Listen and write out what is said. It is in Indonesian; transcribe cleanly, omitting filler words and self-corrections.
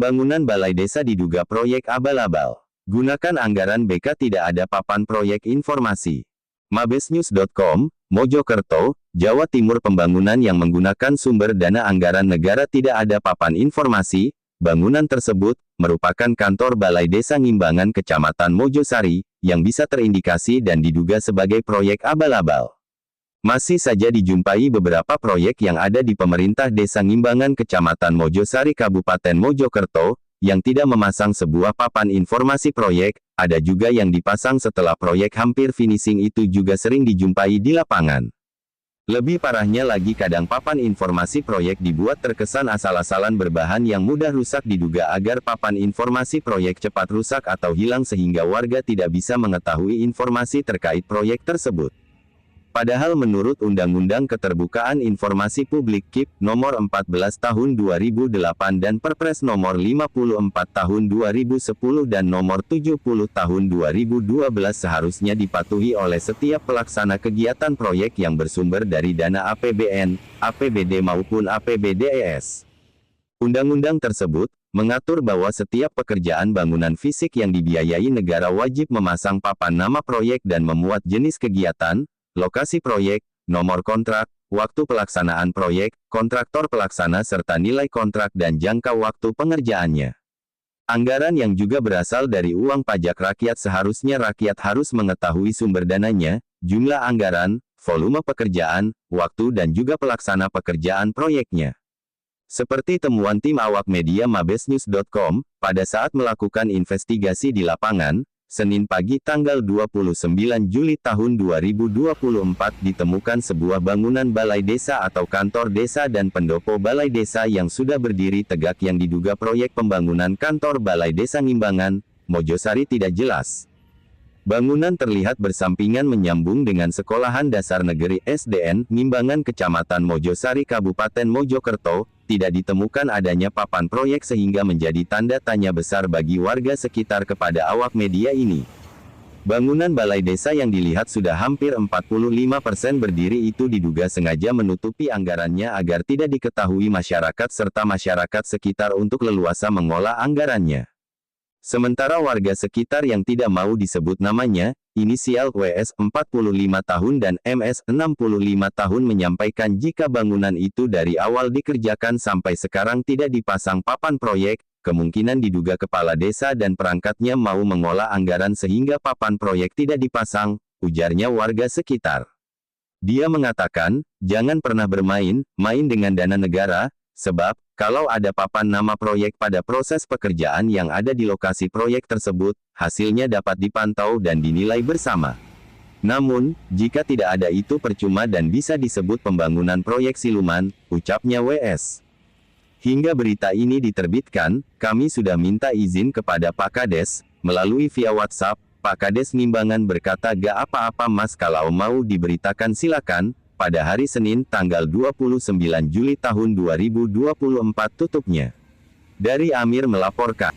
Pembangunan balai desa diduga proyek abal-abal. Gunakan anggaran BK tidak ada papan proyek informasi. Mabesnews.com, Mojokerto, Jawa Timur. Pembangunan yang menggunakan sumber dana anggaran negara tidak ada papan informasi. Bangunan tersebut merupakan kantor Balai Desa Ngimbangan Kecamatan Mojosari, yang bisa terindikasi dan diduga sebagai proyek abal-abal. Masih saja dijumpai beberapa proyek yang ada di pemerintah Desa Ngimbangan Kecamatan Mojosari Kabupaten Mojokerto, yang tidak memasang sebuah papan informasi proyek. Ada juga yang dipasang setelah proyek hampir finishing. Itu juga sering dijumpai di lapangan. Lebih parahnya lagi, kadang papan informasi proyek dibuat terkesan asal-asalan berbahan yang mudah rusak, diduga agar papan informasi proyek cepat rusak atau hilang sehingga warga tidak bisa mengetahui informasi terkait proyek tersebut. Padahal menurut Undang-Undang Keterbukaan Informasi Publik KIP Nomor 14 Tahun 2008 dan Perpres Nomor 54 Tahun 2010 dan Nomor 70 Tahun 2012 seharusnya dipatuhi oleh setiap pelaksana kegiatan proyek yang bersumber dari dana APBN, APBD maupun APBDES. Undang-undang tersebut mengatur bahwa setiap pekerjaan bangunan fisik yang dibiayai negara wajib memasang papan nama proyek dan memuat jenis kegiatan, lokasi proyek, nomor kontrak, waktu pelaksanaan proyek, kontraktor pelaksana serta nilai kontrak dan jangka waktu pengerjaannya. Anggaran yang juga berasal dari uang pajak rakyat, seharusnya rakyat harus mengetahui sumber dananya, jumlah anggaran, volume pekerjaan, waktu dan juga pelaksana pekerjaan proyeknya. Seperti temuan tim awak media Mabesnews.com, pada saat melakukan investigasi di lapangan, Senin pagi tanggal 29 Juli tahun 2024 ditemukan sebuah bangunan balai desa atau kantor desa dan pendopo balai desa yang sudah berdiri tegak yang diduga proyek pembangunan kantor Balai Desa Ngimbangan, Mojosari tidak jelas. Bangunan terlihat bersampingan menyambung dengan Sekolahan Dasar Negeri SDN Ngimbangan Kecamatan Mojosari Kabupaten Mojokerto. Tidak ditemukan adanya papan proyek sehingga menjadi tanda tanya besar bagi warga sekitar kepada awak media ini. Bangunan balai desa yang dilihat sudah hampir 45% berdiri itu diduga sengaja menutupi anggarannya agar tidak diketahui masyarakat serta masyarakat sekitar untuk leluasa mengolah anggarannya. Sementara warga sekitar yang tidak mau disebut namanya, inisial WS 45 tahun dan MS 65 tahun menyampaikan jika bangunan itu dari awal dikerjakan sampai sekarang tidak dipasang papan proyek, kemungkinan diduga kepala desa dan perangkatnya mau mengolah anggaran sehingga papan proyek tidak dipasang, ujarnya warga sekitar. Dia mengatakan, jangan pernah main dengan dana negara, sebab, kalau ada papan nama proyek pada proses pekerjaan yang ada di lokasi proyek tersebut, hasilnya dapat dipantau dan dinilai bersama. Namun, jika tidak ada itu percuma dan bisa disebut pembangunan proyek siluman, ucapnya WS. Hingga berita ini diterbitkan, kami sudah minta izin kepada Pak Kades, melalui via WhatsApp. Pak Kades Ngimbangan berkata gak apa-apa mas, kalau mau diberitakan silakan. Pada hari Senin tanggal 29 Juli tahun 2024 tutupnya. Dari Amir melaporkan.